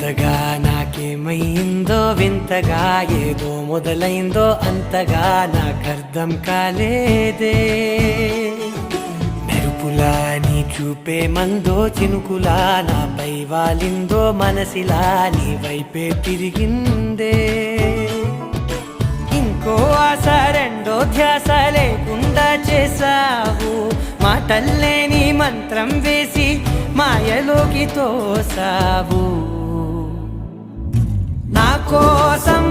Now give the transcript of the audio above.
కొత్తగా నాకేమైందో వింతగా ఏదో మొదలైందో అంతగా నాకర్థం కాలేదే మెరుపులా నీ చూపే మందో చినుకులా నాపై వాలిందో మనసిలా నీ వైపే తిరిగిందే ఇంకో ఆశ రెండో ధ్యాస లేకుండా చేసావు మాటల్లే నీ మంత్రం వేసి మాయలోకి తోసావు నా కోసం